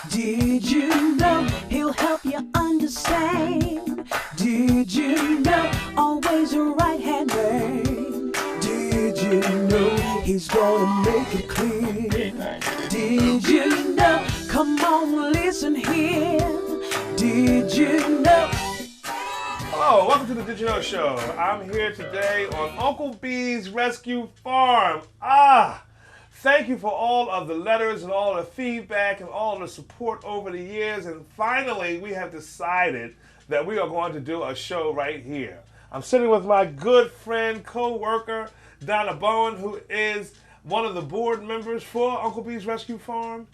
Did you know he'll help you understand? Did you know always a right hand man? Did you know he's gonna make it clear? Did you know? Come on, listen here. Did you know? Hello, welcome to the Did You Know Show. I'm here today on Uncle Beez Rescue Farm. Thank you for all of the letters and all the feedback and all of the support over the years. And finally, we have decided that we are going to do a show right here. I'm sitting with my good friend, co-worker, Donna Bowen, who is one of the board members for Uncle Beez Rescue Farm.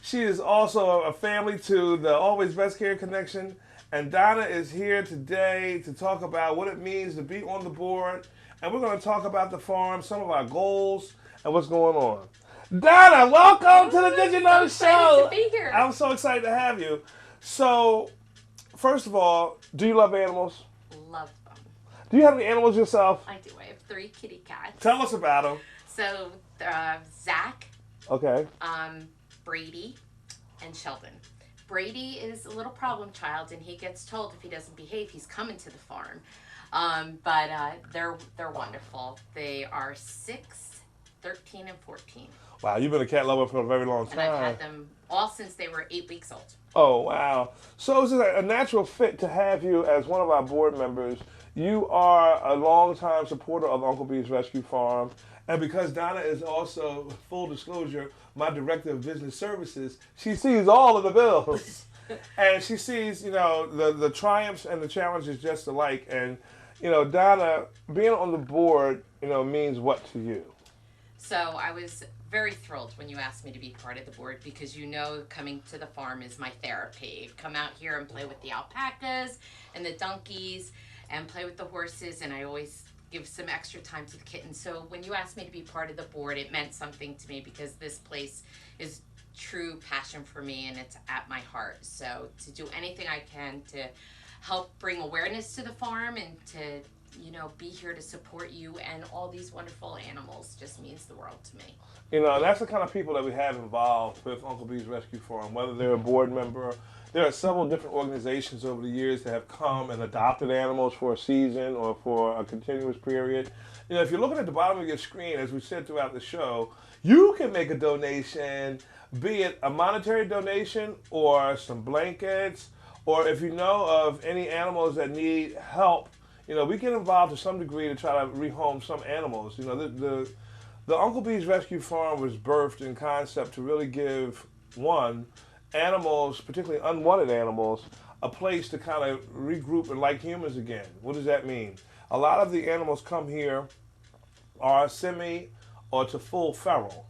She is also a family to the Always Best Care Connection. And Donna is here today to talk about what it means to be on the board. And we're going to talk about the farm, some of our goals, and what's going on. Donna, welcome to the Did You Know Show. To be here. I'm so excited to have you. So, first of all, do you love animals? Love them. Do you have any animals yourself? I do. I have 3 kitty cats. Tell us about them. So, Zach, Okay. Brady, and Sheldon. Brady is a little problem child, and he gets told if he doesn't behave, he's coming to the farm. But they're wonderful. They are 6, 13, and 14. Wow, you've been a cat lover for a very long time. And I've had them all since they were 8 weeks old. Oh, wow. So it's a natural fit to have you as one of our board members. You are a longtime supporter of Uncle Beez Rescue Farm. And because Donna is also, full disclosure, my director of business services, she sees all of the bills. And she sees, the triumphs and the challenges just alike. And, Donna, being on the board, means what to you? So I was very thrilled when you asked me to be part of the board because coming to the farm is my therapy. Come out here and play with the alpacas and the donkeys and play with the horses, and I always give some extra time to the kittens. So when you asked me to be part of the board, it meant something to me because this place is true passion for me and it's at my heart. So to do anything I can to help bring awareness to the farm and to be here to support you and all these wonderful animals just means the world to me. That's the kind of people that we have involved with Uncle Beez Rescue Farm, whether they're a board member. There are several different organizations over the years that have come and adopted animals for a season or for a continuous period. If you're looking at the bottom of your screen, as we said throughout the show, you can make a donation, be it a monetary donation or some blankets, or if you know of any animals that need help, we get involved to some degree to try to rehome some animals. The Uncle Beez Rescue Farm was birthed in concept to really give, animals, particularly unwanted animals, a place to kind of regroup and like humans again. What does that mean? A lot of the animals come here are semi or to full feral.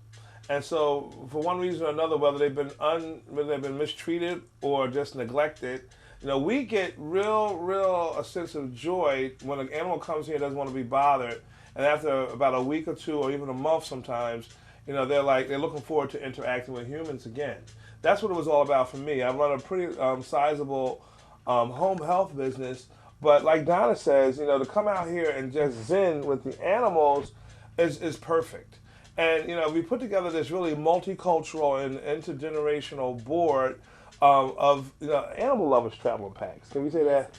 And so for one reason or another, whether they've been mistreated or just neglected, we get a sense of joy when an animal comes here and doesn't want to be bothered. And after about a week or 2 or even a month sometimes, they're looking forward to interacting with humans again. That's what it was all about for me. I run a pretty sizable home health business, but like Donna says, to come out here and just zen with the animals is perfect. And we put together this really multicultural and intergenerational board of animal lovers traveling packs. Can we say that?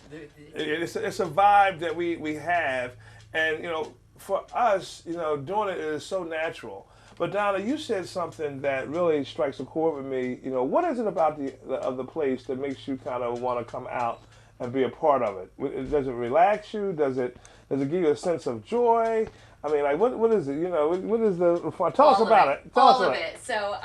It's a vibe that we have, and for us, doing it is so natural. But Donna, you said something that really strikes a chord with me. What is it about the place that makes you kind of want to come out and be a part of it? Does it relax you? Does it give you a sense of joy? I mean, what is it? What is the fun? Tell us about it. All of it. So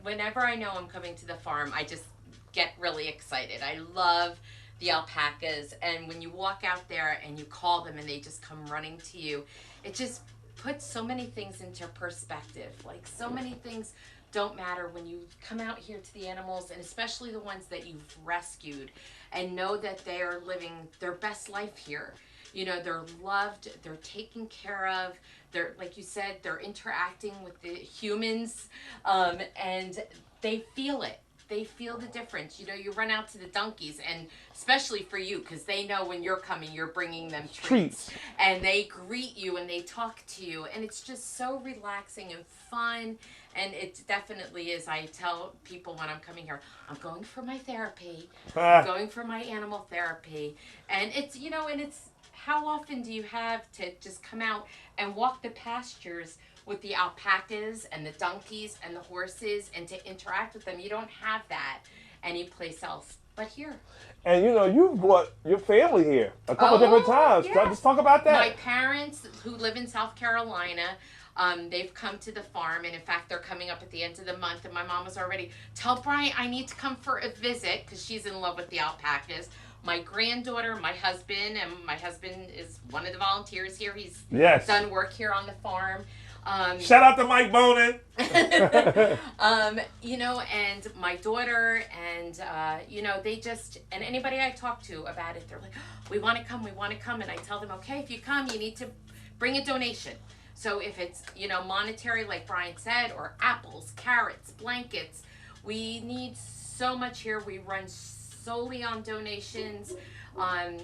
whenever I know I'm coming to the farm, I just get really excited. I love the alpacas, and when you walk out there and you call them and they just come running to you, it just puts so many things into perspective. Like, so many things don't matter when you come out here to the animals, and especially the ones that you've rescued, and know that they are living their best life here. They're loved, they're taken care of, they're, like you said, they're interacting with the humans, and they feel it. they feel the difference. You know, you run out to the donkeys, and especially for you, because they know when you're coming, you're bringing them treats. And they greet you and they talk to you, and it's just so relaxing and fun. And it definitely is. I tell people when I'm coming here, I'm going for my therapy. I'm going for my animal therapy. And it's, you know, and it's, how often do you have to just come out and walk the pastures with the alpacas and the donkeys and the horses and to interact with them? You don't have that anyplace else but here. And you know, you've brought your family here a couple different times. Yeah. Just talk about that. My parents, who live in South Carolina, they've come to the farm, and in fact, they're coming up at the end of the month. And my mom was already, tell Brian I need to come for a visit, because she's in love with the alpacas. My granddaughter, my husband is one of the volunteers here. He's done work here on the farm. Shout out to Mike Bonin. You know, and my daughter, and you know, they just, and anybody I talk to about it, they're like, oh, we want to come. And I tell them, okay, if you come, you need to bring a donation. So if it's, you know, monetary, like Brian said, or apples, carrots, blankets, we need so much here. We run solely on donations, and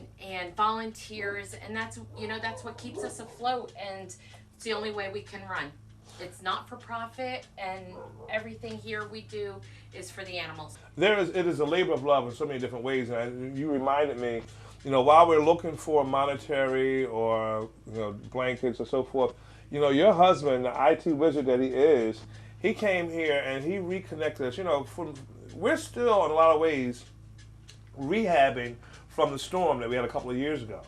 volunteers, and that's, you know, that's what keeps us afloat, and it's the only way we can run. It's not for profit, and everything here we do is for the animals. It is a labor of love in so many different ways, and you reminded me, you know, while we're looking for monetary or, you know, blankets or so forth, you know, your husband, the IT wizard that he is, he came here and he reconnected us. You know, we're still in a lot of ways rehabbing from the storm that we had a couple of years ago,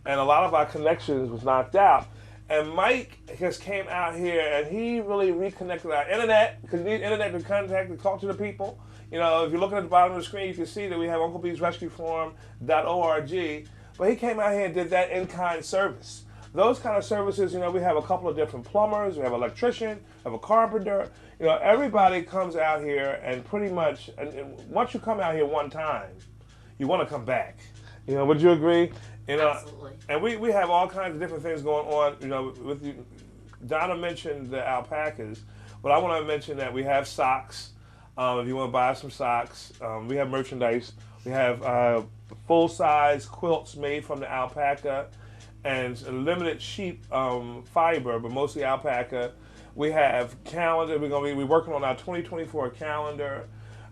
and a lot of our connections was knocked out. And Mike just came out here and he really reconnected our internet, because you need internet to contact and talk to the people. You know, if you're looking at the bottom of the screen, you can see that we have UncleBeezRescueForum.org. But he came out here and did that in-kind service. Those kind of services, you know, we have a couple of different plumbers, we have an electrician, we have a carpenter. You know, everybody comes out here, and pretty much, and once you come out here one time, you want to come back. You know, would you agree? You know, absolutely. And we have all kinds of different things going on. You know, with you, Donna mentioned the alpacas, but I want to mention that we have socks. If you want to buy some socks, we have merchandise. We have full-size quilts made from the alpaca, and limited sheep fiber, but mostly alpaca. We have calendar. We're working on our 2024 calendar.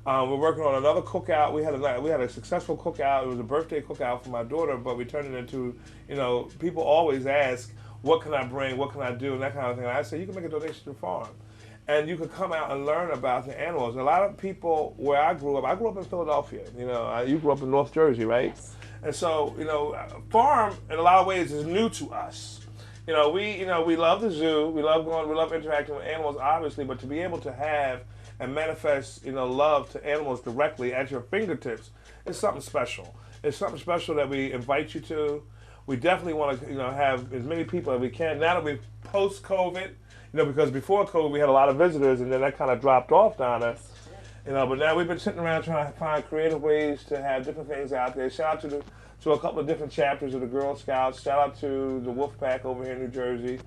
We're working on another cookout. We had a successful cookout. It was a birthday cookout for my daughter, but we turned it into, you know, people always ask, what can I bring, what can I do, and that kind of thing. And I say, you can make a donation to the farm, and you can come out and learn about the animals. A lot of people, where I grew up in Philadelphia. You know, you grew up in North Jersey, right? Yes. And so, you know, farm in a lot of ways is new to us. You know, we love the zoo. We love interacting with animals, obviously, but to be able to have and manifest, you know, love to animals directly at your fingertips is something special. It's something special that we invite you to. We definitely want to, you know, have as many people as we can. Now that we're post-COVID, you know, because before COVID we had a lot of visitors, and then that kind of dropped off down there. You know, but now we've been sitting around trying to find creative ways to have different things out there. Shout out to a couple of different chapters of the Girl Scouts. Shout out to the Wolf Pack over here in New Jersey.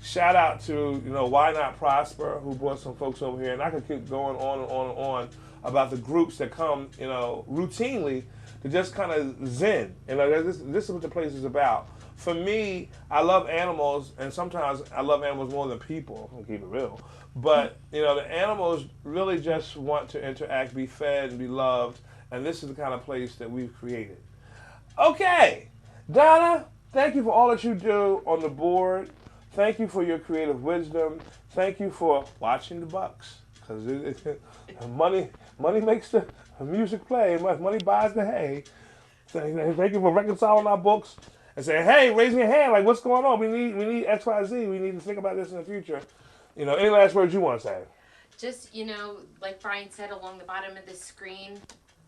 Shout out to, you know, Why Not Prosper, who brought some folks over here. And I could keep going on and on and on about the groups that come, you know, routinely to just kind of zen. You know, this is what the place is about. For me, I love animals, and sometimes I love animals more than people, I'll keep it real. But, you know, the animals really just want to interact, be fed, and be loved, and this is the kind of place that we've created. Okay, Donna, thank you for all that you do on the board. Thank you for your creative wisdom. Thank you for watching the Bucks, because money makes the music play. Money buys the hay. Thank you for reconciling our books and saying, "Hey, raise your hand. Like, what's going on? We need X, Y, Z. We need to think about this in the future." You know, any last words you want to say? Just, you know, like Brian said, along the bottom of the screen,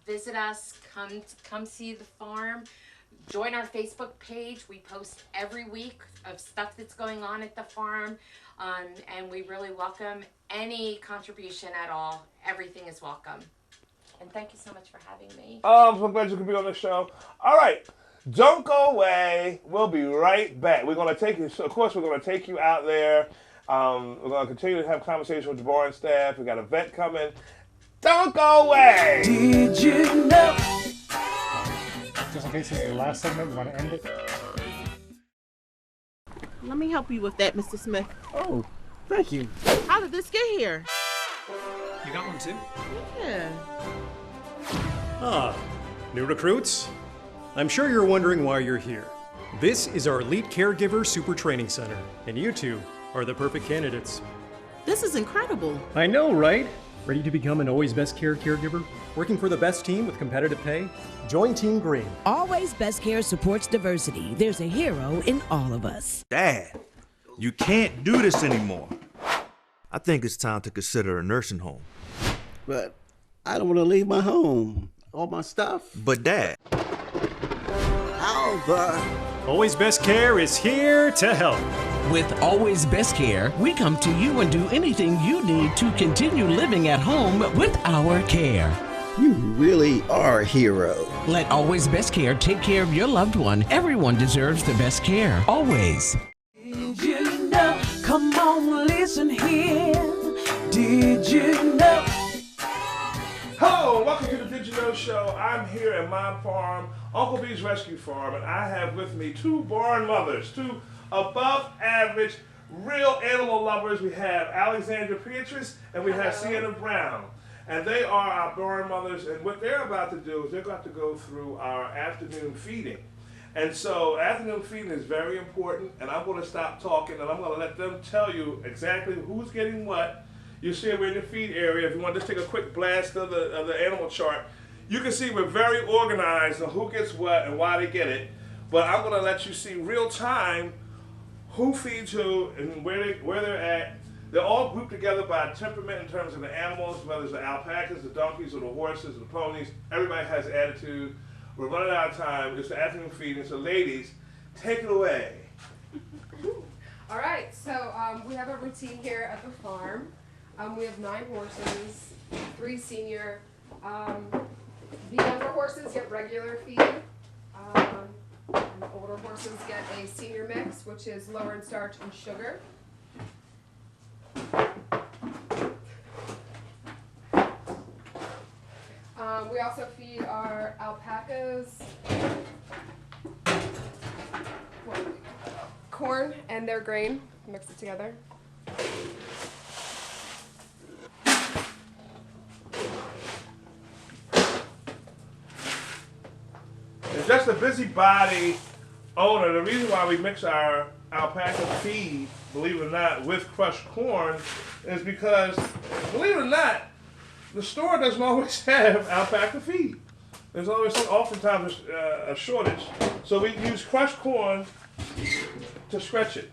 visit us. Come see the farm. Join our Facebook page. We post every week of stuff that's going on at the farm, and we really welcome any contribution at all. Everything is welcome. And thank you so much for having me. I'm so glad you could be on the show. All right, don't go away. We'll be right back. We're going to take you. So of course, we're going to take you out there. We're going to continue to have conversations with the barn staff. We got a vet coming. Don't go away! Did you know? Just in case this is the last segment, you want to end it? Let me help you with that, Mr. Smith. Oh, thank you. How did this get here? You got one too? Yeah. Ah, new recruits? I'm sure you're wondering why you're here. This is our Elite Caregiver Super Training Center, and you two are the perfect candidates. This is incredible. I know, right? Ready to become an Always Best Care caregiver? Working for the best team with competitive pay? Join Team Green. Always Best Care supports diversity. There's a hero in all of us. Dad, you can't do this anymore. I think it's time to consider a nursing home. But I don't want to leave my home, all my stuff. But Dad, Alva. Always Best Care is here to help. With Always Best Care, we come to you and do anything you need to continue living at home with our care. You really are a hero. Let Always Best Care take care of your loved one. Everyone deserves the best care, always. Did you know? Come on, listen here. Did you know? Hello, and welcome to the Did You Know Show. I'm here at my farm, Uncle Beez Rescue Farm, and I have with me two barn mothers, two above average, real animal lovers. We have Alexandra Beatrice and we have Sienna Brown. And they are our barn mothers, and what they're about to do is they're about to go through our afternoon feeding. And so afternoon feeding is very important, and I'm going to stop talking and I'm going to let them tell you exactly who's getting what. You see we're in the feed area. If you want to just take a quick blast of the animal chart, you can see we're very organized on who gets what and why they get it. But I'm going to let you see real time who feeds who and where they're at. They're all grouped together by temperament in terms of the animals, whether it's the alpacas, the donkeys, or the horses, or the ponies. Everybody has attitude. We're running out of time. It's the afternoon feeding. So ladies, take it away. All right, so we have a routine here at the farm. We have 9 horses, 3 senior. The younger horses get regular feed. And the older horses get a senior mix, which is lower in starch and sugar. We also feed our alpacas corn and their grain, mix it together. It's just a busybody owner. The reason why we mix our alpaca feed, believe it or not, with crushed corn is because, believe it or not, the store doesn't always have alpaca feed. There's always, oftentimes, a shortage. So we use crushed corn to stretch it.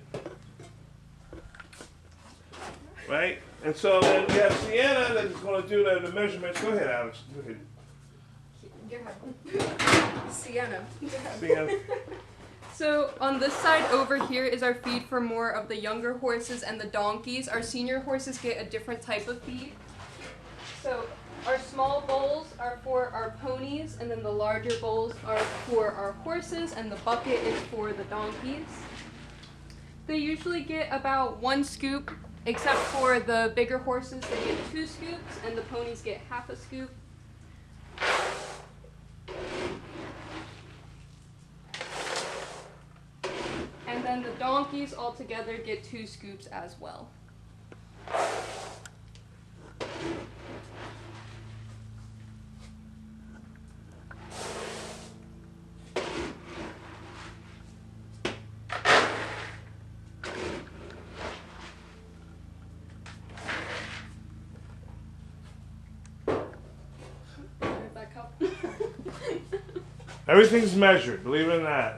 Right? And so then we have Sienna that's going to do the measurements. Go ahead, Alex. Go ahead. Sienna. Sienna. So on this side over here is our feed for more of the younger horses and the donkeys. Our senior horses get a different type of feed. So our small bowls are for our ponies, and then the larger bowls are for our horses, and the bucket is for the donkeys. They usually get about 1 scoop, except for the bigger horses, they get 2 scoops, and the ponies get half a scoop. And then the donkeys altogether get 2 scoops as well. Everything's measured, believe it or not.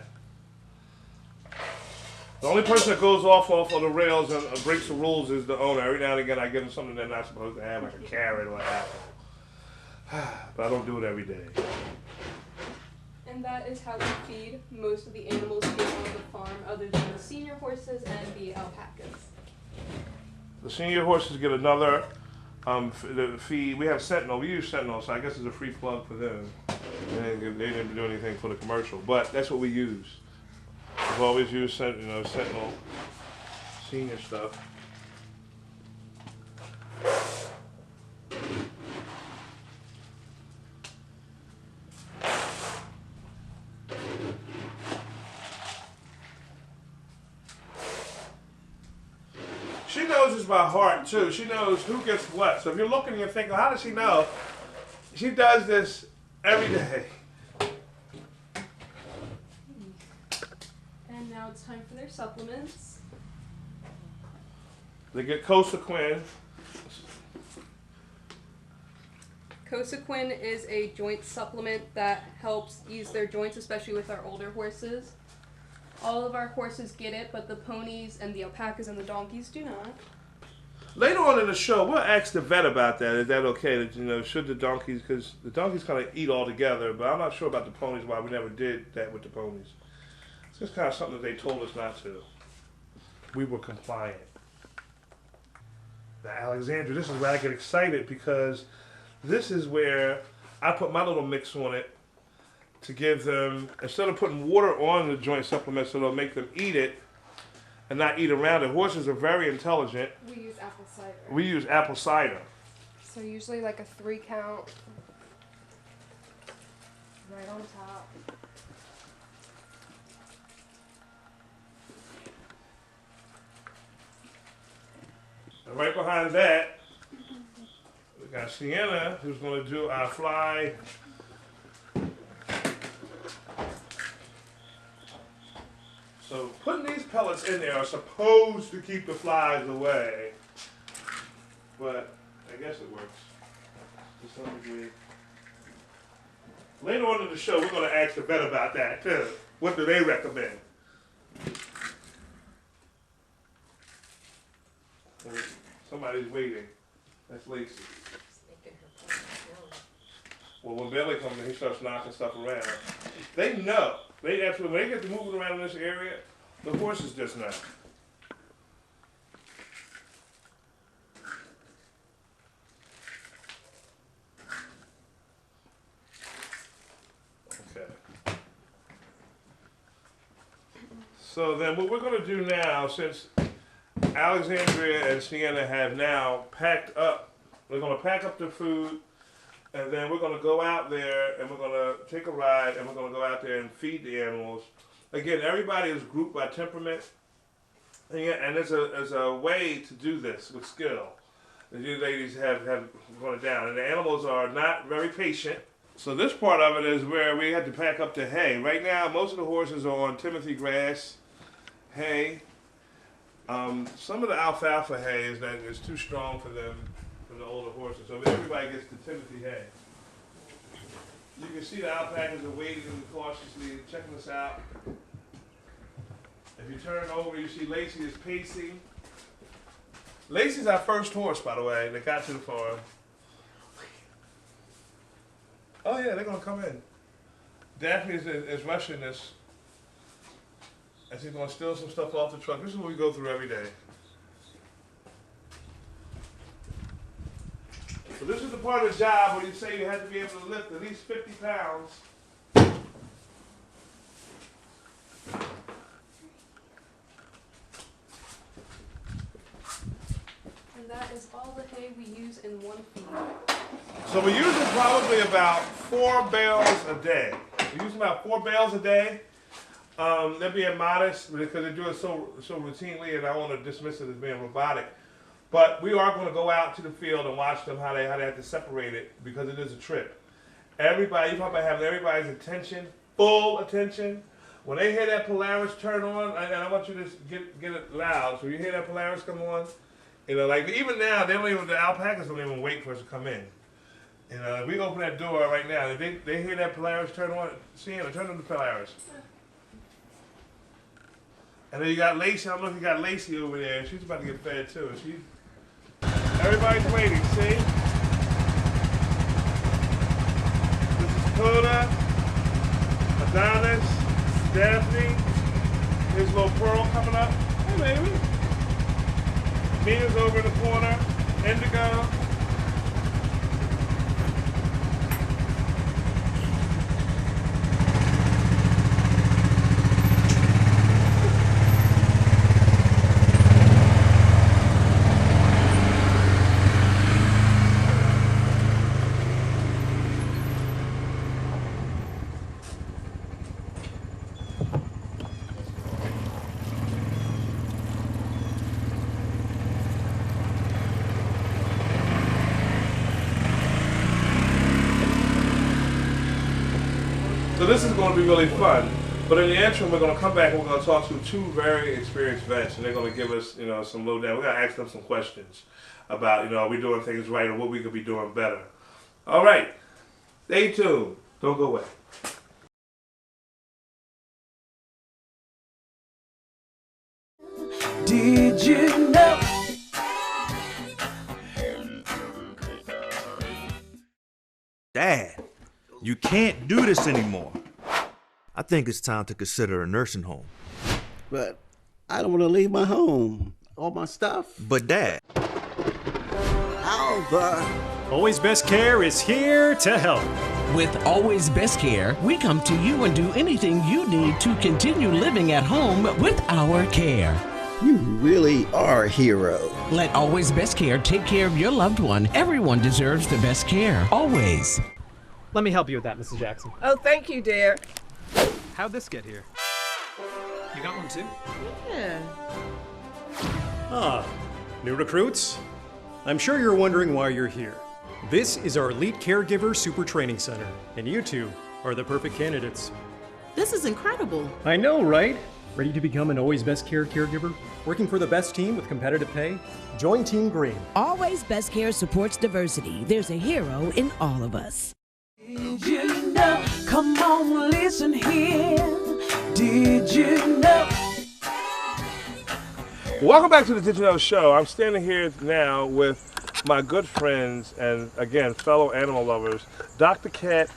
The only person that goes off of the rails and breaks the rules is the owner. Every now and again I give them something they're not supposed to have, like a carrot or an apple. But I don't do it every day. And that is how we feed most of the animals here on the farm, other than the senior horses and the alpacas. The senior horses get another feed. We have Sentinel. We use Sentinel, so I guess it's a free plug for them. They didn't do anything for the commercial, but that's what we use. We've always used Sentinel senior stuff. knows this by heart too. She knows who gets what. So if you're looking and you're thinking, how does she know? She does this every day. And now it's time for their supplements. They get Cosequin. Cosequin is a joint supplement that helps ease their joints, especially with our older horses. All of our horses get it, but the ponies and the alpacas and the donkeys do not. Later on in the show, we'll ask the vet about that. Is that okay? That, you know, should the donkeys, because the donkeys kind of eat all together, but I'm not sure about the ponies, why we never did that with the ponies. It's just kind of something that they told us not to. We were compliant. Now, Alexandria, this is where I get excited because this is where I put my little mix on it to give them, instead of putting water on the joint supplement so they'll make them eat it and not eat around it. Horses are very intelligent. We use apple cider. We use apple cider. So usually like a 3 count right on top. And right behind that, we got Sienna, who's going to do our fly. So putting these pellets in there are supposed to keep the flies away, but I guess it works to some degree. Later on in the show, we're going to ask the vet about that too. What do they recommend? Somebody's waiting. That's Lacey. Well, when Billy comes in, he starts knocking stuff around. They know. They absolutely, when they get to moving around in this area, the horses just know. Okay. So then what we're going to do now, since Alexandria and Sienna have now packed up, we're going to pack up their food, and then we're going to go out there and we're going to take a ride and we're going to go out there and feed the animals. Again, everybody is grouped by temperament, and there's a way to do this with skill. You ladies have gone down, and the animals are not very patient. So this part of it is where we had to pack up the hay. Right now, most of the horses are on Timothy grass, hay. Some of the alfalfa hay is too strong for them, for the older horses. So everybody gets the Timothy hay. You can see the alpacas are waiting cautiously, checking us out. If you turn over, you see Lacey is pacing. Lacey's our first horse, by the way, that got to the farm. Oh yeah, they're gonna come in. Daphne is rushing this. And she's gonna steal some stuff off the truck. This is what we go through every day. So this is the part of the job where you say you have to be able to lift at least 50 pounds. And that is all the hay we use in one feed. So we're using probably about 4 bales a day. We're using about 4 bales a day. They're being modest because they do it so routinely, and I want to dismiss it as being robotic. But we are going to go out to the field and watch them how they have to separate it because it is a trip. Everybody, you're talking about having everybody's attention, full attention. When they hear that Polaris turn on, and I want you to get it loud. So you hear that Polaris come on, you know, like even now, the alpacas don't even wait for us to come in. You know, if we open that door right now, if they hear that Polaris turn on, Sienna, turn on the Polaris. And then you got Lacey. I don't know if you got Lacey over there. She's about to get fed too. Everybody's waiting, see? This is Coda, Adonis, Daphne. Here's little Pearl coming up. Hey, baby. Mina's over in the corner. Indigo. this is going to be really fun. But in the interim, we're going to come back and we're going to talk to two very experienced vets, and they're going to give us, some lowdown. We're going to ask them some questions about, are we doing things right or what we could be doing better. All right, stay tuned. Don't go away. Did you know? Dad, you can't do this anymore. I think it's time to consider a nursing home. But I don't want to leave my home. All my stuff. But Dad. Alva. Always Best Care is here to help. With Always Best Care, we come to you and do anything you need to continue living at home with our care. You really are a hero. Let Always Best Care take care of your loved one. Everyone deserves the best care. Always. Let me help you with that, Mrs. Jackson. Oh, thank you, dear. How'd this get here? You got one too? Yeah. Ah, new recruits? I'm sure you're wondering why you're here. This is our Elite Caregiver Super Training Center, and you two are the perfect candidates. This is incredible. I know, right? Ready to become an Always Best Care caregiver? Working for the best team with competitive pay? Join Team Green. Always Best Care supports diversity. There's a hero in all of us. Did you know? Come on, listen here. Did you know? Welcome back to the Did You Know Show. I'm standing here now with my good friends and, again, fellow animal lovers, Dr. Cat,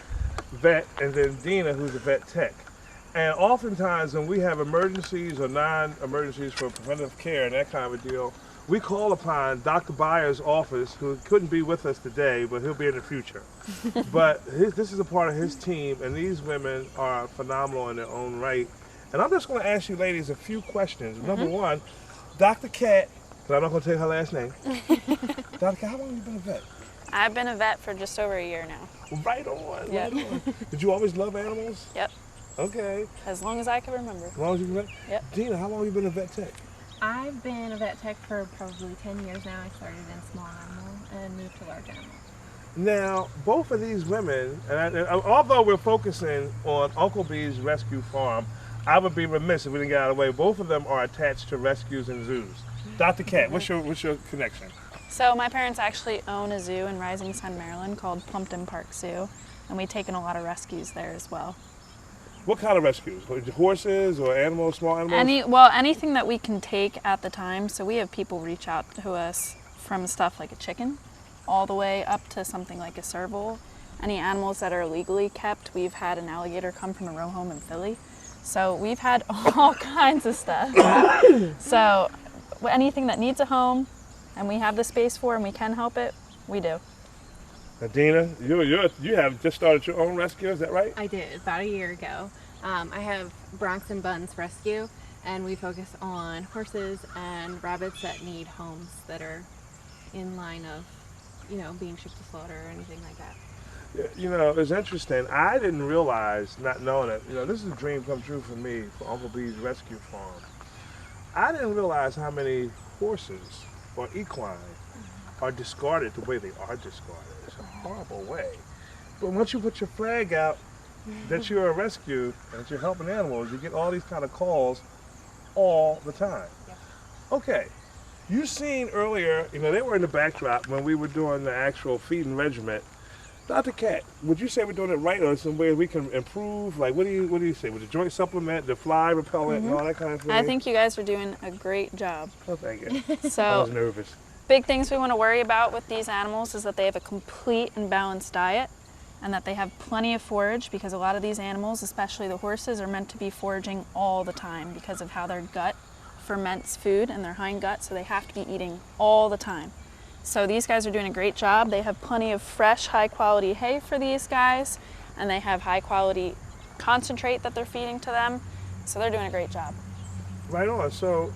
vet, and then Dina, who's a vet tech. And oftentimes when we have emergencies or non-emergencies for preventive care and that kind of a deal, we call upon Dr. Byers' office, who couldn't be with us today, but he'll be in the future. But this is a part of his team, and these women are phenomenal in their own right. And I'm just going to ask you ladies a few questions. Number one, Dr. Cat, but I'm not going to tell you her last name. Dr. Cat, how long have you been a vet? I've been a vet for just over a year now. Right on, Yep. right on. Did you always love animals? Yep. Okay. As long as I can remember. As long as you can. Yep. Dina, how long have you been a vet tech? I've been a vet tech for probably 10 years now. I started in small animal and moved to large animal. Now, both of these women, and although we're focusing on Uncle Beez Rescue Farm, I would be remiss if we didn't get out of the way. Both of them are attached to rescues and zoos. Dr. Cat, what's your connection? So my parents actually own a zoo in Rising Sun, Maryland called Plumpton Park Zoo, and we've taken a lot of rescues there as well. What kind of rescues? Horses or animals, small animals? Anything that we can take at the time. So we have people reach out to us from stuff like a chicken all the way up to something like a serval. Any animals that are illegally kept. We've had an alligator come from a row home in Philly. So we've had all kinds of stuff. So anything that needs a home and we have the space for and we can help it, we do. Dina, you have just started your own rescue, is that right? I did, about a year ago. I have Bronx and Buns Rescue, and we focus on horses and rabbits that need homes that are in line of, being shipped to slaughter or anything like that. It's interesting. I didn't realize, not knowing it, this is a dream come true for me, for Uncle Beez Rescue Farm. I didn't realize how many horses or equine are discarded the way they are discarded. It's a horrible way. But once you put your flag out that you're a rescue and that you're helping animals, you get all these kind of calls all the time. Okay, you seen earlier, they were in the backdrop when we were doing the actual feeding regiment. Dr. Cat, would you say we're doing it right, or some way we can improve? Like, what do you say? With the joint supplement, the fly repellent, and all that kind of thing? I think you guys are doing a great job. Oh, thank you. So, I was nervous. Big things we want to worry about with these animals is that they have a complete and balanced diet and that they have plenty of forage, because a lot of these animals, especially the horses, are meant to be foraging all the time because of how their gut ferments food in their hind gut, so they have to be eating all the time. So these guys are doing a great job. They have plenty of fresh, high-quality hay for these guys, and they have high-quality concentrate that they're feeding to them, so they're doing a great job. Right on. So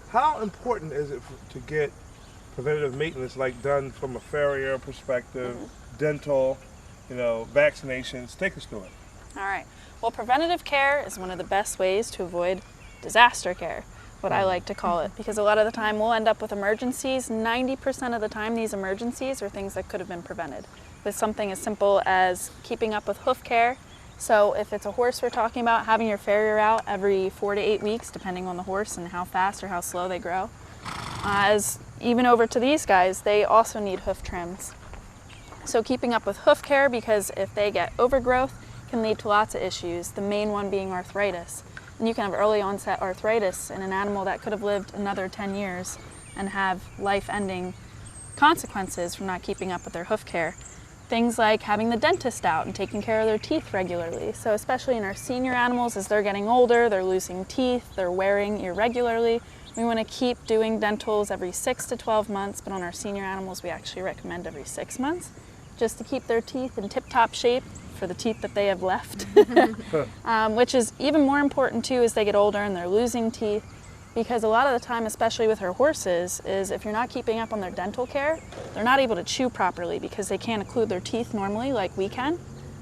how important is it to get preventative maintenance done from a farrier perspective, dental, vaccinations? Take us through it. All right. Well, preventative care is one of the best ways to avoid disaster care, what I like to call it, because a lot of the time we'll end up with emergencies. 90% of the time these emergencies are things that could have been prevented with something as simple as keeping up with hoof care So if it's a horse we're talking about, having your farrier out every 4 to 8 weeks, depending on the horse and how fast or how slow they grow. As even over to these guys, they also need hoof trims. So keeping up with hoof care, because if they get overgrowth, can lead to lots of issues, the main one being arthritis. And you can have early onset arthritis in an animal that could have lived another 10 years and have life-ending consequences from not keeping up with their hoof care. Things like having the dentist out and taking care of their teeth regularly. So especially in our senior animals, as they're getting older, they're losing teeth, they're wearing irregularly. We want to keep doing dentals every 6 to 12 months, but on our senior animals, we actually recommend every 6 months, just to keep their teeth in tip-top shape for the teeth that they have left. Which is even more important too as they get older and they're losing teeth. Because a lot of the time, especially with our horses, is if you're not keeping up on their dental care, they're not able to chew properly because they can't occlude their teeth normally like we can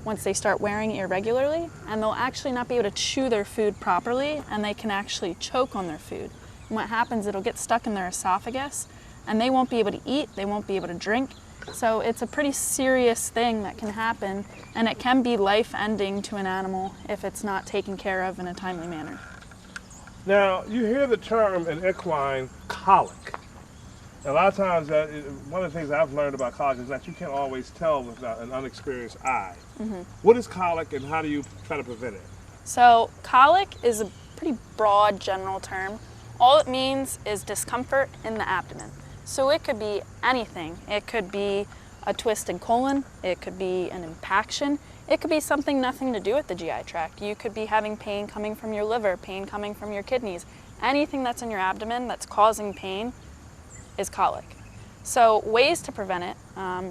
once they start wearing irregularly, and they'll actually not be able to chew their food properly, and they can actually choke on their food. And what happens, it'll get stuck in their esophagus, and they won't be able to eat, they won't be able to drink. So it's a pretty serious thing that can happen, and it can be life-ending to an animal if it's not taken care of in a timely manner. Now, you hear the term in equine colic. A lot of times, one of the things I've learned about colic is that you can't always tell with an unexperienced eye. What is colic and how do you try to prevent it? So colic is a pretty broad general term. All it means is discomfort in the abdomen. So it could be anything. It could be a twisted colon, it could be an impaction, it could be something nothing to do with the GI tract. You could be having pain coming from your liver, pain coming from your kidneys. Anything that's in your abdomen that's causing pain is colic. So ways to prevent it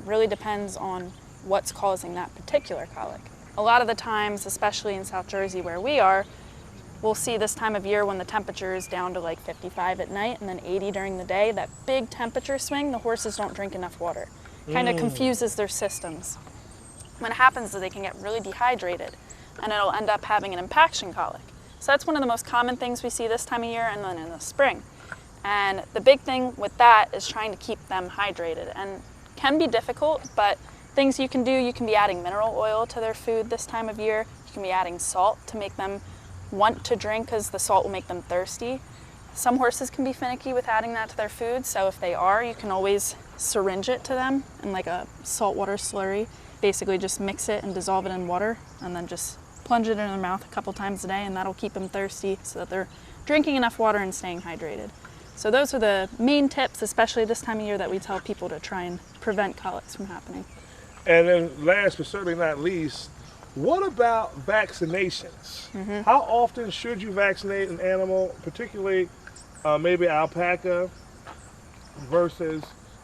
really depends on what's causing that particular colic. A lot of the times, especially in South Jersey where we are, we'll see this time of year when the temperature is down to like 55 at night and then 80 during the day, that big temperature swing, the horses don't drink enough water. Kind of confuses their systems. What happens is they can get really dehydrated and it'll end up having an impaction colic. So that's one of the most common things we see this time of year and then in the spring. And the big thing with that is trying to keep them hydrated, and can be difficult, but things you can do, you can be adding mineral oil to their food this time of year. You can be adding salt to make them want to drink because the salt will make them thirsty. Some horses can be finicky with adding that to their food, so if they are, you can always syringe it to them in like a saltwater slurry. Basically just mix it and dissolve it in water and then just plunge it in their mouth a couple times a day, and that'll keep them thirsty so that they're drinking enough water and staying hydrated. So those are the main tips, especially this time of year, that we tell people to try and prevent colics from happening. And then last but certainly not least, what about vaccinations? How often should you vaccinate an animal, particularly maybe alpaca versus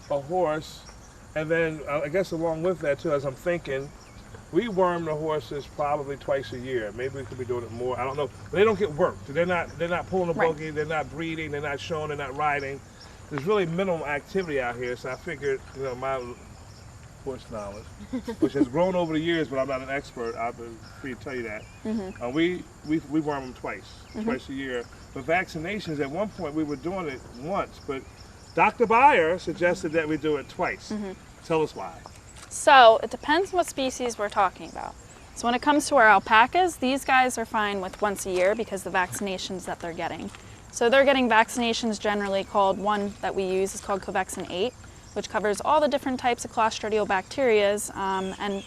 a horse? And then I guess along with that too, as I'm thinking, we worm the horses probably twice a year. Maybe we could be doing it more. I don't know. But they don't get worked. They're not pulling a buggy. They're not breeding. They're not showing. They're not riding. There's really minimal activity out here. So I figured, my horse knowledge, which has grown over the years, but I'm not an expert. I'll be free to tell you that. We worm them twice a year. But vaccinations, at one point we were doing it once, but Dr. Beyer suggested that we do it twice. Tell us why. So it depends what species we're talking about. So when it comes to our alpacas, these guys are fine with once a year because the vaccinations that they're getting. So they're getting vaccinations generally called, one that we use is called Covexin 8, which covers all the different types of Clostridial bacterias. And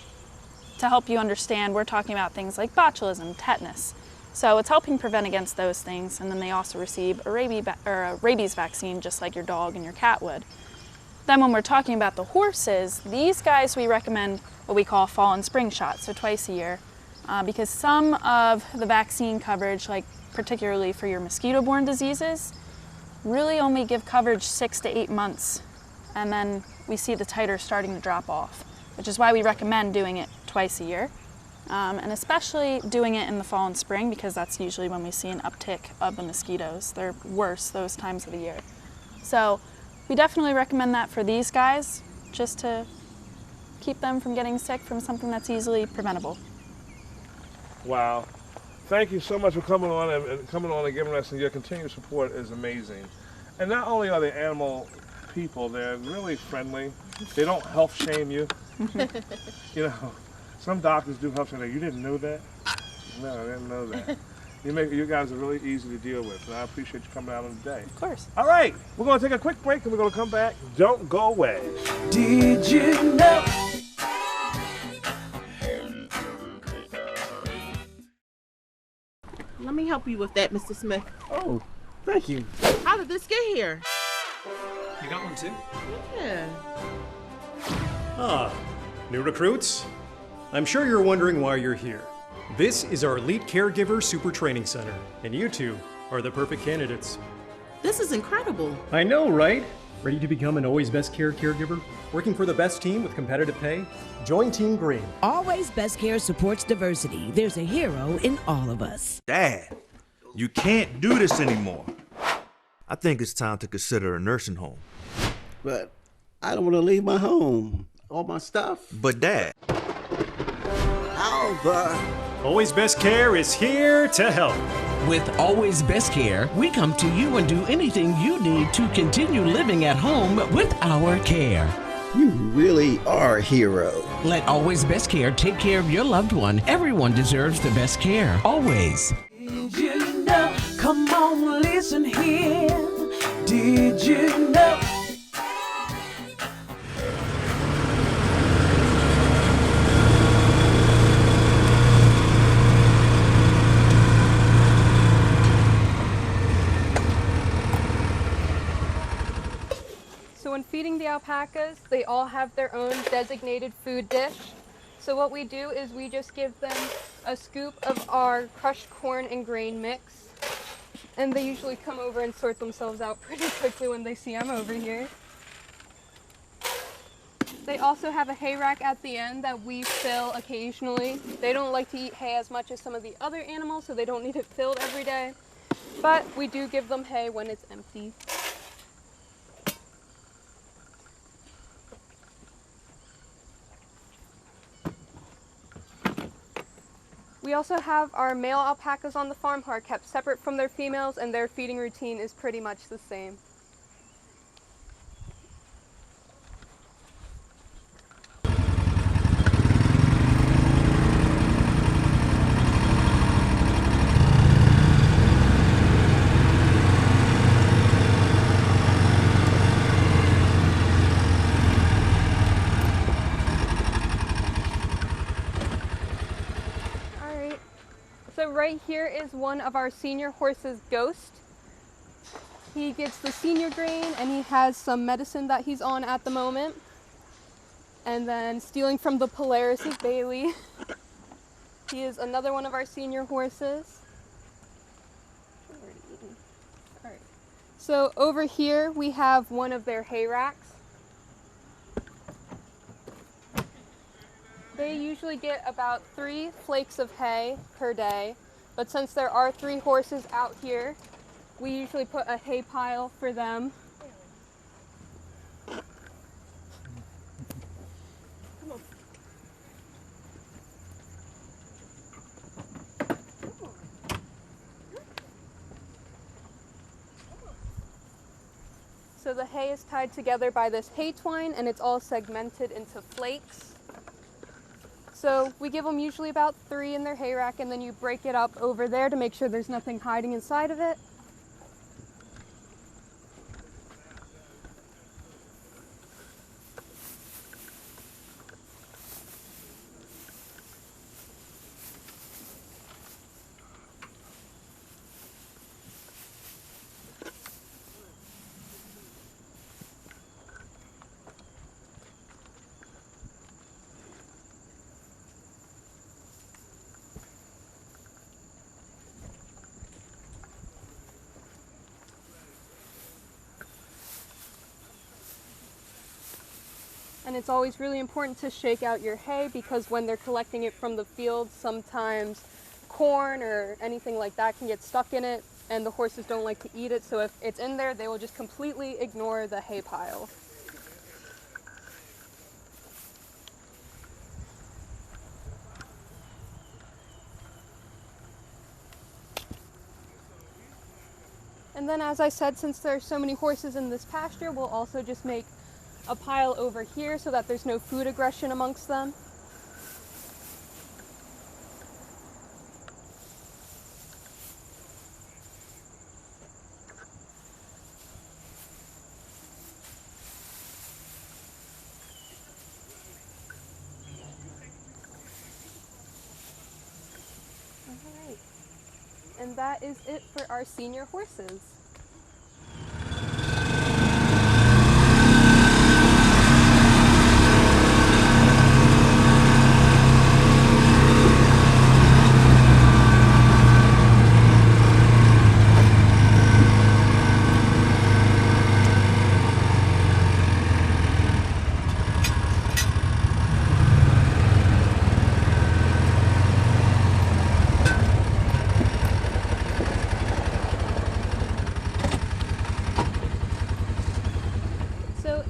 to help you understand, we're talking about things like botulism, tetanus. So it's helping prevent against those things. And then they also receive a rabies vaccine, just like your dog and your cat would. Then when we're talking about the horses, these guys we recommend what we call fall and spring shots, so twice a year, because some of the vaccine coverage, like particularly for your mosquito-borne diseases, really only give coverage 6 to 8 months, and then we see the titers starting to drop off, which is why we recommend doing it twice a year, and especially doing it in the fall and spring because that's usually when we see an uptick of the mosquitoes. They're worse those times of the year. So we definitely recommend that for these guys, just to keep them from getting sick from something that's easily preventable. Wow. Thank you so much for coming on and giving us, and your continued support is amazing. And not only are they animal people, they're really friendly. They don't health shame you. Some doctors do health shame. You didn't know that? No, I didn't know that. You guys are really easy to deal with, and I appreciate you coming out on the day. Of course. All right, we're going to take a quick break, and we're going to come back. Don't go away. Did you know? Let me help you with that, Mr. Smith. Oh, thank you. How did this get here? You got one too? Yeah. Ah, new recruits? I'm sure you're wondering why you're here. This is our Elite Caregiver Super Training Center, and you two are the perfect candidates. This is incredible. I know, right? Ready to become an Always Best Care caregiver? Working for the best team with competitive pay? Join Team Green. Always Best Care supports diversity. There's a hero in all of us. Dad, you can't do this anymore. I think it's time to consider a nursing home. But I don't want to leave my home. All my stuff. But Dad. Alva. Always Best Care is here to help. With Always Best Care, we come to you and do anything you need to continue living at home with our care. You really are a hero. Let Always Best Care take care of your loved one. Everyone deserves the best care, always. Did you know? Come on, listen here. Did you know? So when feeding the alpacas, they all have their own designated food dish. So what we do is we just give them a scoop of our crushed corn and grain mix. And they usually come over and sort themselves out pretty quickly when they see I'm over here. They also have a hay rack at the end that we fill occasionally. They don't like to eat hay as much as some of the other animals, so they don't need it filled every day. But we do give them hay when it's empty. We also have our male alpacas on the farm who are kept separate from their females, and their feeding routine is pretty much the same. So right here is one of our senior horses, Ghost. He gets the senior grain and he has some medicine that he's on at the moment. And then stealing from the Polaris is Bailey. He is another one of our senior horses. All right. So over here we have one of their hay racks. They usually get about 3 flakes of hay per day, but since there are 3 horses out here, we usually put a hay pile for them. Come on. So the hay is tied together by this hay twine, and it's all segmented into flakes. So we give them usually about 3 in their hay rack, and then you break it up over there to make sure there's nothing hiding inside of it. And it's always really important to shake out your hay, because when they're collecting it from the field, sometimes corn or anything like that can get stuck in it, and the horses don't like to eat it. So if it's in there, they will just completely ignore the hay pile. And then, as I said, since there are so many horses in this pasture, we'll also just make a pile over here so that there's no food aggression amongst them. And that is it for our senior horses.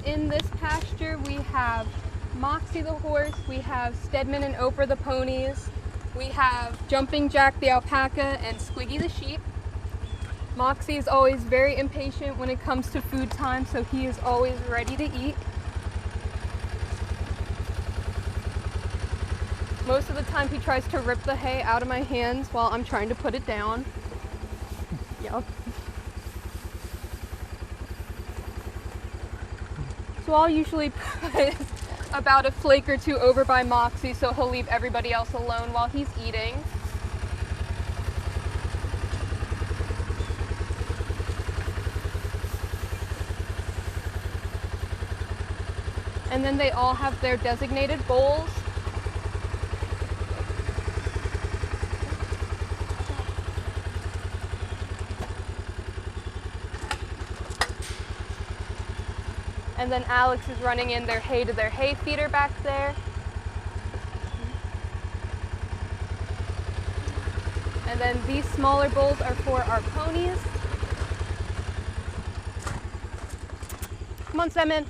In this pasture, we have Moxie the horse, we have Stedman and Oprah the ponies, we have Jumping Jack the alpaca, and Squiggy the sheep. Moxie is always very impatient when it comes to food time, so he is always ready to eat. Most of the time he tries to rip the hay out of my hands while I'm trying to put it down. Yep. So I'll usually put about a flake or two over by Moxie so he'll leave everybody else alone while he's eating. And then they all have their designated bowls. And then Alex is running in their hay to their hay feeder back there. And then these smaller bowls are for our ponies. Come on, Stedman.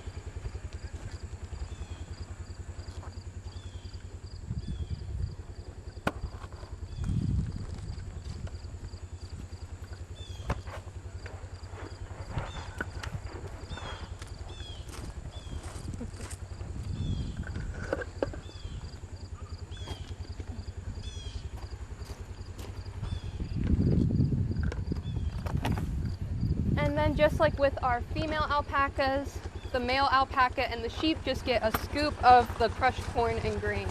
And then just like with our female alpacas, the male alpaca and the sheep just get a scoop of the crushed corn and grain.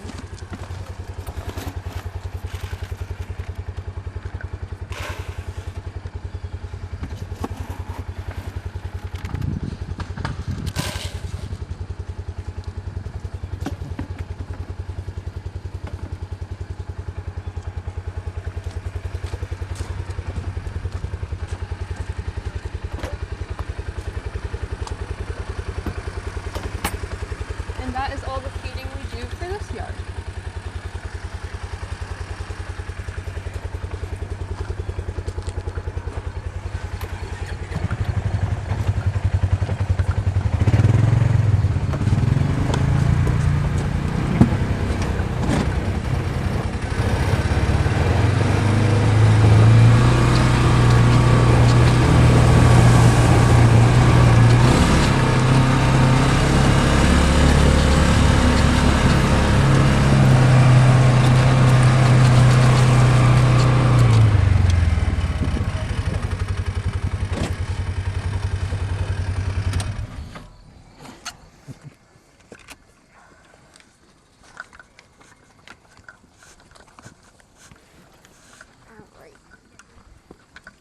That is all the feeding we do for this yard.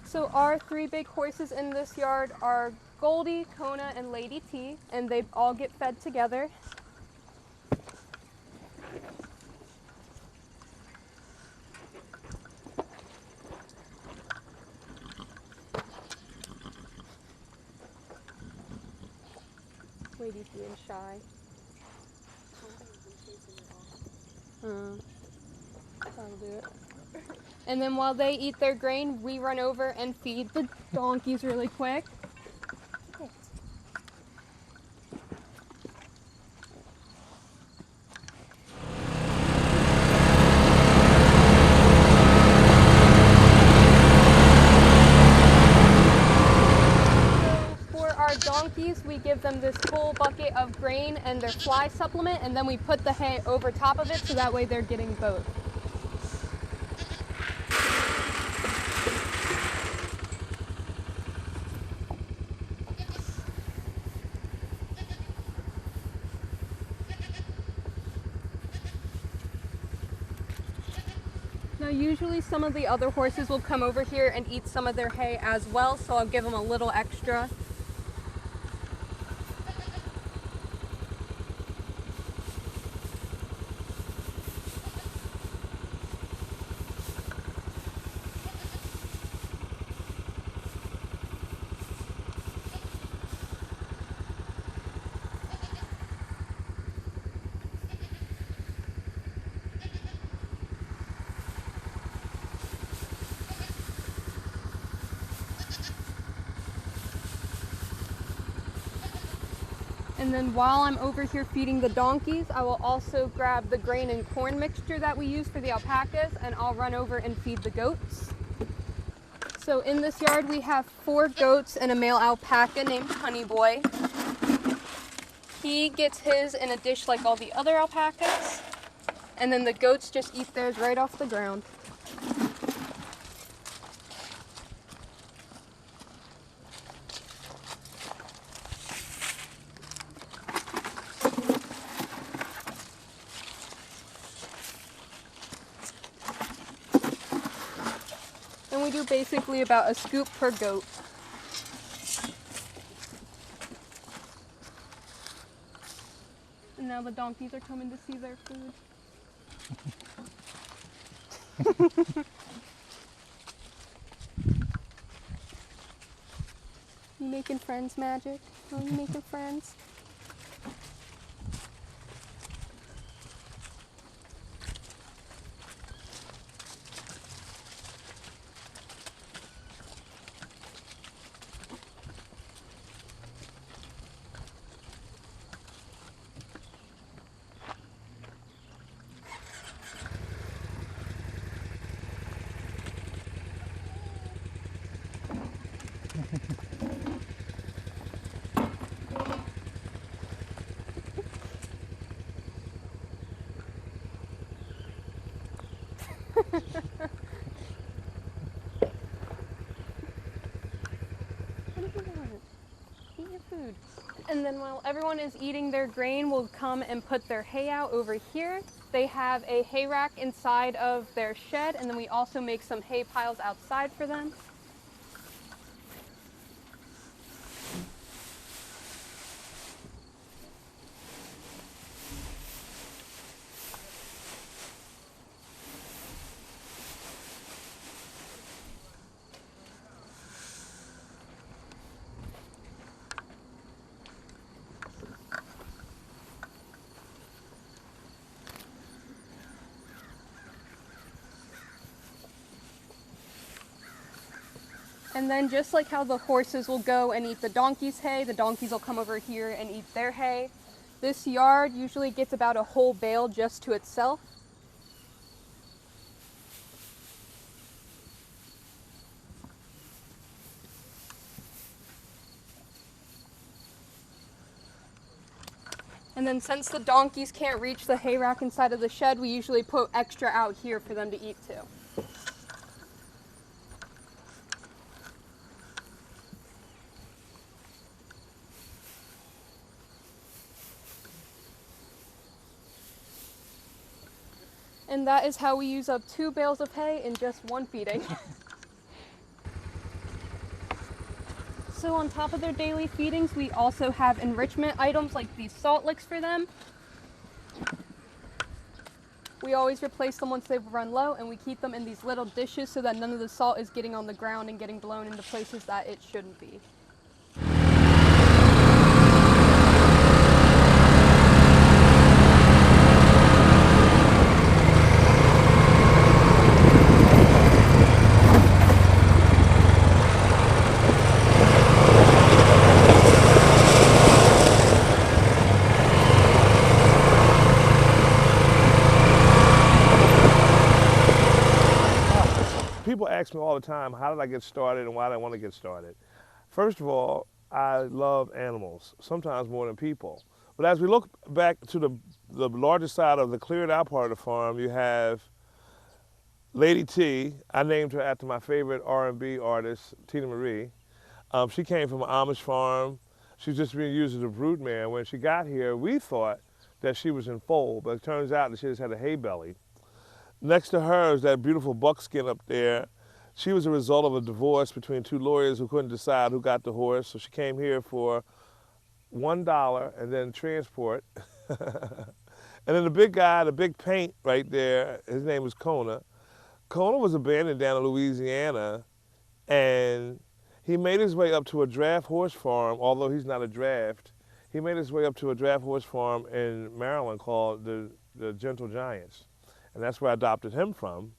So our three big horses in this yard are Goldie, Kona, and Lady T, and they all get fed together. Lady's being shy. That'll do it. And then while they eat their grain, we run over and feed the donkeys really quick. Donkeys, we give them this full bucket of grain and their fly supplement, and then we put the hay over top of it so that way they're getting both. Now usually some of the other horses will come over here and eat some of their hay as well, so I'll give them a little extra. And then while I'm over here feeding the donkeys, I will also grab the grain and corn mixture that we use for the alpacas, and I'll run over and feed the goats. So in this yard we have 4 goats and a male alpaca named Honey Boy. He gets his in a dish like all the other alpacas, and then the goats just eat theirs right off the ground. And we do basically about a scoop per goat. And now the donkeys are coming to see their food. You making friends, Magic? Oh, you making friends? What do you want? Eat your food. And then while everyone is eating their grain, we'll come and put their hay out over here. They have a hay rack inside of their shed, and then we also make some hay piles outside for them. And then just like how the horses will go and eat the donkeys' hay, the donkeys will come over here and eat their hay. This yard usually gets about a whole bale just to itself. And then since the donkeys can't reach the hay rack inside of the shed, we usually put extra out here for them to eat too. And that is how we use up 2 bales of hay in just one feeding. So on top of their daily feedings, we also have enrichment items like these salt licks for them. We always replace them once they've run low, and we keep them in these little dishes so that none of the salt is getting on the ground and getting blown into places that it shouldn't be. People ask me all the time, how did I get started and why did I want to get started? First of all, I love animals, sometimes more than people. But as we look back to the larger side of the cleared out part of the farm, you have Lady T. I named her after my favorite R&B artist, Tina Marie. She came from an Amish farm. She's just being used as a broodmare. When she got here, we thought that she was in foal, but it turns out that she just had a hay belly. Next to her is that beautiful buckskin up there. She was a result of a divorce between two lawyers who couldn't decide who got the horse, so she came here for $1 and then transport. And then the big guy, the big paint right there, his name was Kona. Kona was abandoned down in Louisiana, and he made his way up to a draft horse farm, although he's not a draft. He made his way up to a draft horse farm in Maryland called the Gentle Giants, and that's where I adopted him from.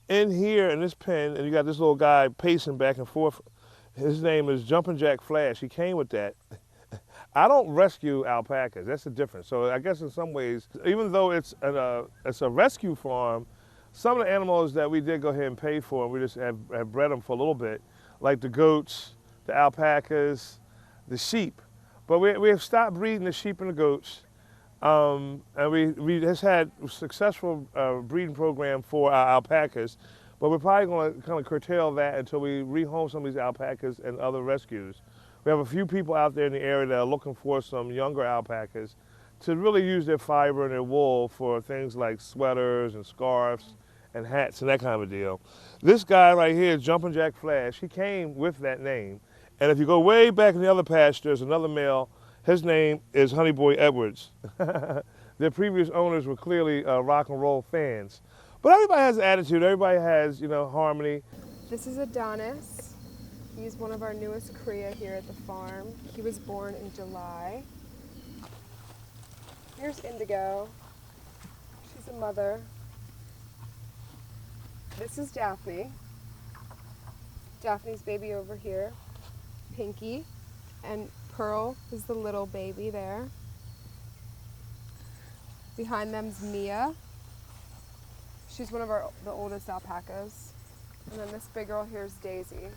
In here, in this pen, and you got this little guy pacing back and forth. His name is Jumpin' Jack Flash. He came with that. I don't rescue alpacas. That's the difference. So I guess in some ways, even though it's a rescue farm, some of the animals that we did go ahead and pay for, we just have bred them for a little bit, like the goats, the alpacas, the sheep. But we have stopped breeding the sheep and the goats. And we just had a successful breeding program for our alpacas, but we're probably going to kind of curtail that until we rehome some of these alpacas and other rescues. We have a few people out there in the area that are looking for some younger alpacas to really use their fiber and their wool for things like sweaters and scarves and hats and that kind of deal. This guy right here, Jumpin' Jack Flash, he came with that name. And if you go way back in the other pasture, there's another male. His name is Honey Boy Edwards. Their previous owners were clearly rock and roll fans. But everybody has an attitude. Everybody has, harmony. This is Adonis. He's one of our newest cria here at the farm. He was born in July. Here's Indigo. She's a mother. This is Daphne. Daphne's baby over here. Pinky. And Pearl is the little baby there. Behind them's Mia. She's one of the oldest alpacas. And then this big girl here's Daisy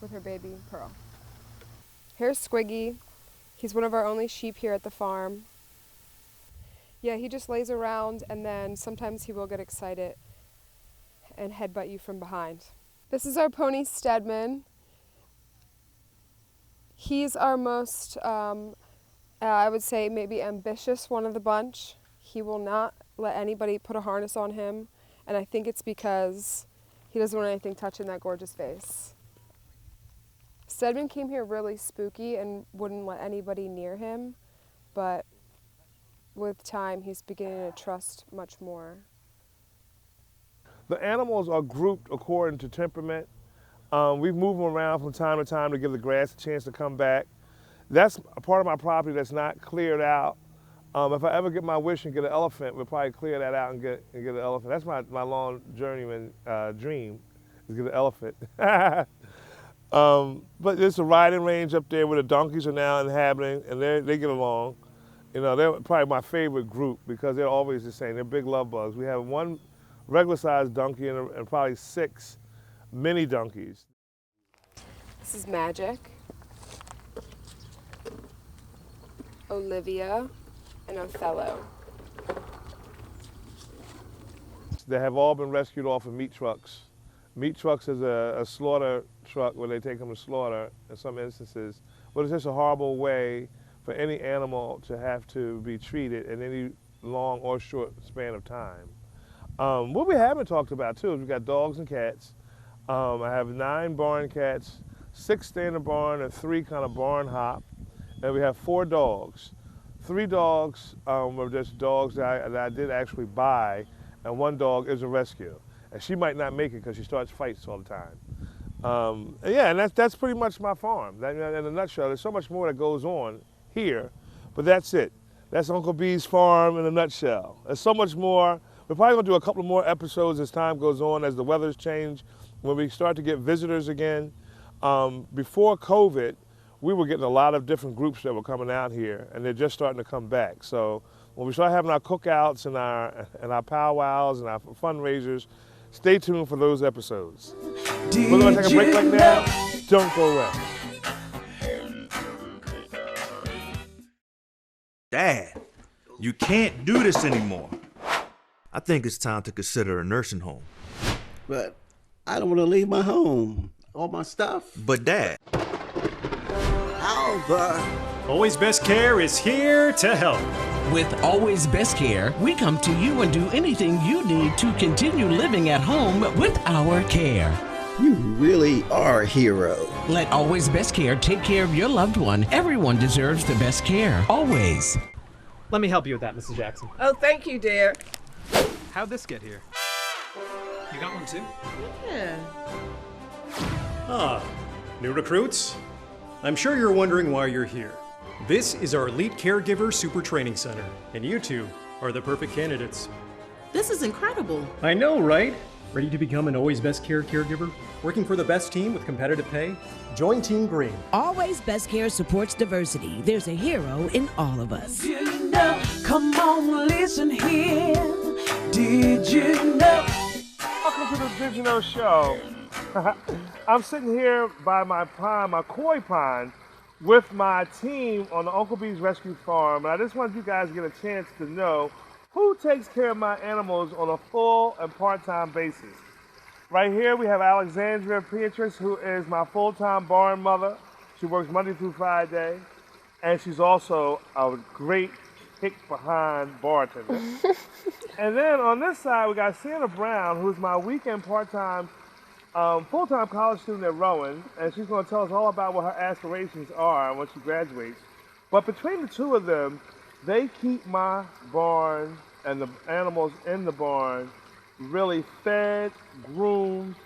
with her baby Pearl. Here's Squiggy. He's one of our only sheep here at the farm. Yeah, he just lays around, and then sometimes he will get excited and headbutt you from behind. This is our pony Stedman. He's our most, I would say, maybe ambitious one of the bunch. He will not let anybody put a harness on him, and I think it's because he doesn't want anything touching that gorgeous face. Stedman came here really spooky and wouldn't let anybody near him, but with time he's beginning to trust much more. The animals are grouped according to temperament. We move them around from time to time to give the grass a chance to come back. That's a part of my property that's not cleared out. If I ever get my wish and get an elephant, we'll probably clear that out and get an elephant. That's my long journeyman dream, is get an elephant. But there's a riding range up there where the donkeys are now inhabiting, and they get along. They're probably my favorite group because they're always the same. They're big love bugs. We have one regular-sized donkey and probably 6 mini donkeys. This is Magic, Olivia, and Othello. They have all been rescued off of meat trucks. Meat trucks is a slaughter truck where they take them to slaughter in some instances, but it's just a horrible way for any animal to have to be treated in any long or short span of time. What we haven't talked about too is we've got dogs and cats. I have 9 barn cats, 6 stay in the barn and 3 kind of barn hop, and we have 4 dogs. 3 dogs were just dogs that I did actually buy, and 1 dog is a rescue. And she might not make it because she starts fights all the time. And that's pretty much my farm. In a nutshell, there's so much more that goes on here, but that's it. That's Uncle Beez farm in a nutshell. There's so much more. We're probably gonna do a couple more episodes as time goes on, as the weather's change, when we start to get visitors again. Before COVID, we were getting a lot of different groups that were coming out here, and they're just starting to come back. So when we start having our cookouts and our powwows and our fundraisers, stay tuned for those episodes. We're going to take a break right now. Don't go away. Dad, you can't do this anymore. I think it's time to consider a nursing home. But I don't want to leave my home. All my stuff. But Dad. Alva. Always Best Care is here to help. With Always Best Care, we come to you and do anything you need to continue living at home with our care. You really are a hero. Let Always Best Care take care of your loved one. Everyone deserves the best care. Always. Let me help you with that, Mrs. Jackson. Oh, thank you, dear. How'd this get here? You got one too? Yeah. Ah, new recruits? I'm sure you're wondering why you're here. This is our Elite Caregiver Super Training Center, and you two are the perfect candidates. This is incredible. I know, right? Ready to become an Always Best Care caregiver? Working for the best team with competitive pay? Join Team Green. Always Best Care supports diversity. There's a hero in all of us. Did you know? Come on, listen here. Did you know? Welcome to the Did You Know Show. I'm sitting here by my pond, my koi pond, with my team on the Uncle Beez Rescue Farm. And I just wanted you guys to get a chance to know who takes care of my animals on a full and part-time basis. Right here we have Alexandria Beatrice, who is my full-time barn mother. She works Monday through Friday, and she's also a great kick-behind bartender. And then on this side we got Santa Brown, who's my weekend part-time full-time college student at Rowan, and she's going to tell us all about what her aspirations are when she graduates. But between the two of them, they keep my barn and the animals in the barn really fed, groomed,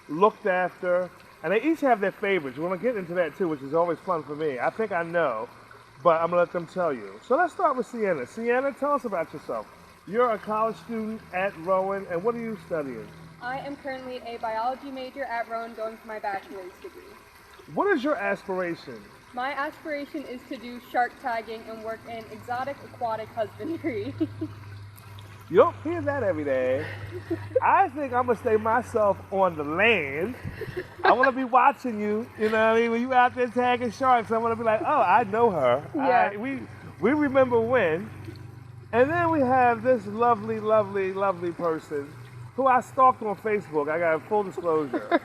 looked after, and they each have their favorites. We're going to get into that too, which is always fun for me. I think I know, but I'm going to let them tell you. So let's start with Sienna. Sienna, tell us about yourself. You're a college student at Rowan, and what are you studying? I am currently a biology major at Rowan going for my bachelor's degree. What is your aspiration? My aspiration is to do shark tagging and work in exotic aquatic husbandry. You don't hear that every day. I think I'm going to stay myself on the land. I want to be watching you, you know what I mean? When you out there tagging sharks, I want to be like, oh, I know her. Yeah. We remember when. And then we have this lovely, lovely, lovely person who I stalked on Facebook. I got full disclosure.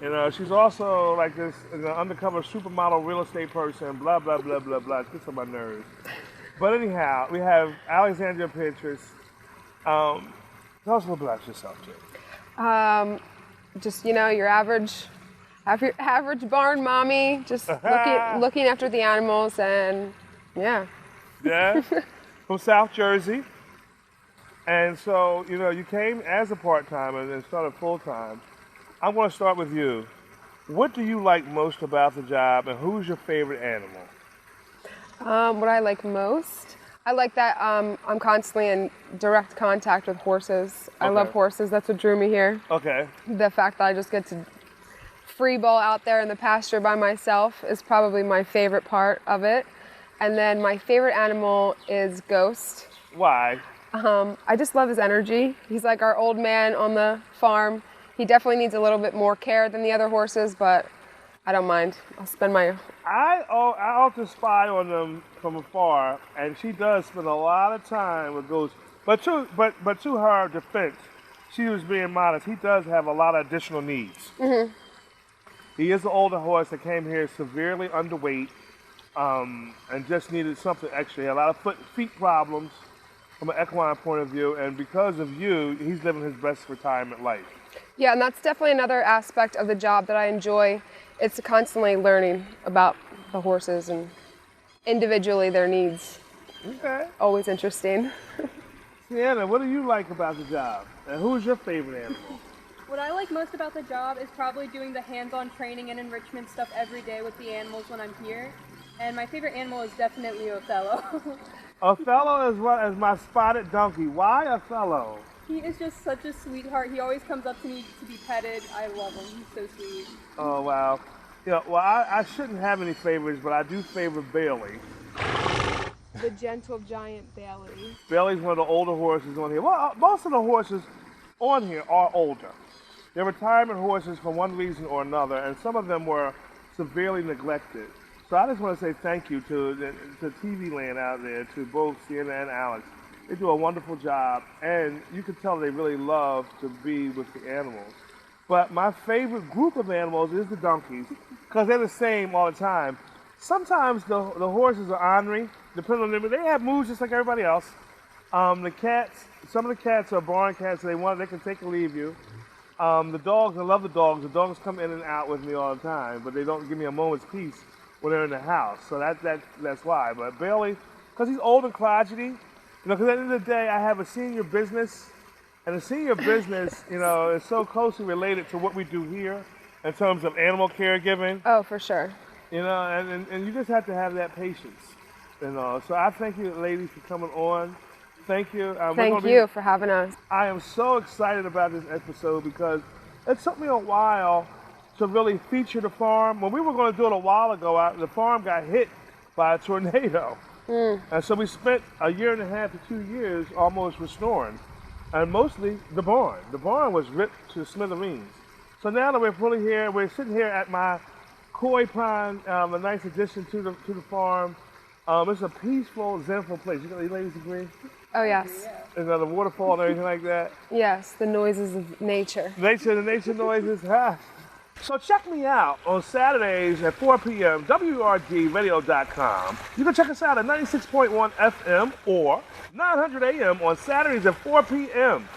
You know, she's also like this undercover supermodel real estate person, blah, blah, blah, blah, blah. It gets on my nerves. But anyhow, we have Alexandria Beatrice. Tell us a little bit about yourself, Jay. Just, you know, your average barn mommy, just looking after the animals, and yeah. Yeah, from South Jersey. And so, you know, you came as a part-timer and then started full-time. I'm going to start with you. What do you like most about the job, and who's your favorite animal? What I like most? I like that I'm constantly in direct contact with horses. I love horses. That's what drew me here. Okay. The fact that I just get to free ball out there in the pasture by myself is probably my favorite part of it. And then my favorite animal is Ghost. Why? I just love his energy. He's like our old man on the farm. He definitely needs a little bit more care than the other horses, but I don't mind. I'll spend my... I often spy on them from afar, and she does spend a lot of time with Ghost. But to her defense, she was being modest. He does have a lot of additional needs. Mm-hmm. He is an older horse that came here severely underweight and just needed something extra. He had a lot of feet problems from an equine point of view, and because of you, he's living his best retirement life. Yeah, and that's definitely another aspect of the job that I enjoy. It's constantly learning about the horses and individually their needs. Okay. Always interesting. Sienna, what do you like about the job? And who's your favorite animal? What I like most about the job is probably doing the hands-on training and enrichment stuff every day with the animals when I'm here. And my favorite animal is definitely Othello. Othello is my spotted donkey. Why Othello? He is just such a sweetheart. He always comes up to me to be petted. I love him. He's so sweet. Oh, wow. Yeah, well, I shouldn't have any favorites, but I do favor Bailey. The gentle giant Bailey. Bailey's one of the older horses on here. Well, most of the horses on here are older. They're retirement horses for one reason or another, and some of them were severely neglected. So I just want to say thank you to TV Land out there, to both Sienna and Alex. They do a wonderful job, and you can tell they really love to be with the animals. But my favorite group of animals is the donkeys, because they're the same all the time. sometimes the horses are ornery, depending on them. They have moods just like everybody else. The cats, some of the cats are barn cats. They can take or leave you. The dogs, I love the dogs. The dogs come in and out with me all the time, but they don't give me a moment's peace when they're in the house. So that's why. But Bailey, because he's old and crotchety, because at the end of the day, I have a senior business, and the senior business, is so closely related to what we do here in terms of animal caregiving. Oh, for sure. And you just have to have that patience, So I thank you, ladies, for coming on. Thank you. Thank you for having us. I am so excited about this episode because it took me a while to really feature the farm. When we were going to do it a while ago, the farm got hit by a tornado. And so we spent a year and a half to 2 years almost restoring, and mostly the barn. The barn was ripped to smithereens. So now that we're fully here, we're sitting here at my koi pond, a nice addition to the farm. It's a peaceful, zenful place. You ladies agree? Oh, yes. And the waterfall and everything like that? Yes, the noises of nature. The nature noises. So check me out on Saturdays at 4 p.m., WRDRadio.com. You can check us out at 96.1 FM or 900 AM on Saturdays at 4 p.m.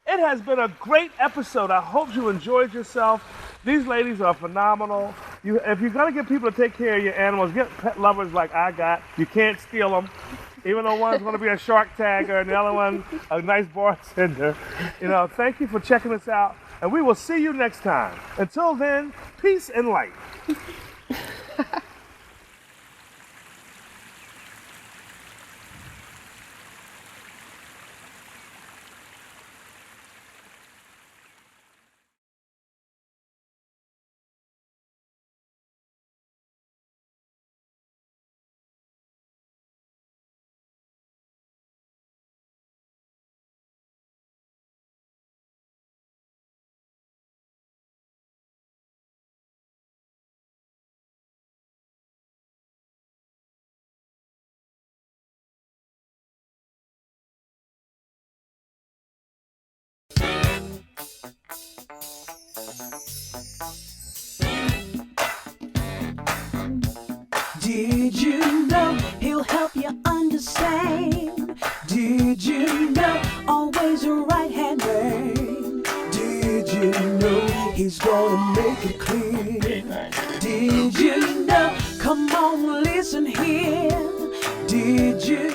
It has been a great episode. I hope you enjoyed yourself. These ladies are phenomenal. If you're going to get people to take care of your animals, get pet lovers like I got. You can't steal them. Even though one's going to be a shark tagger and the other one a nice bartender. Thank you for checking us out. And we will see you next time. Until then, peace and light. Did you know he'll help you understand? Did you know always a right-hand man? Did you know he's gonna make it clear? Did you know? Come on, listen here. Did you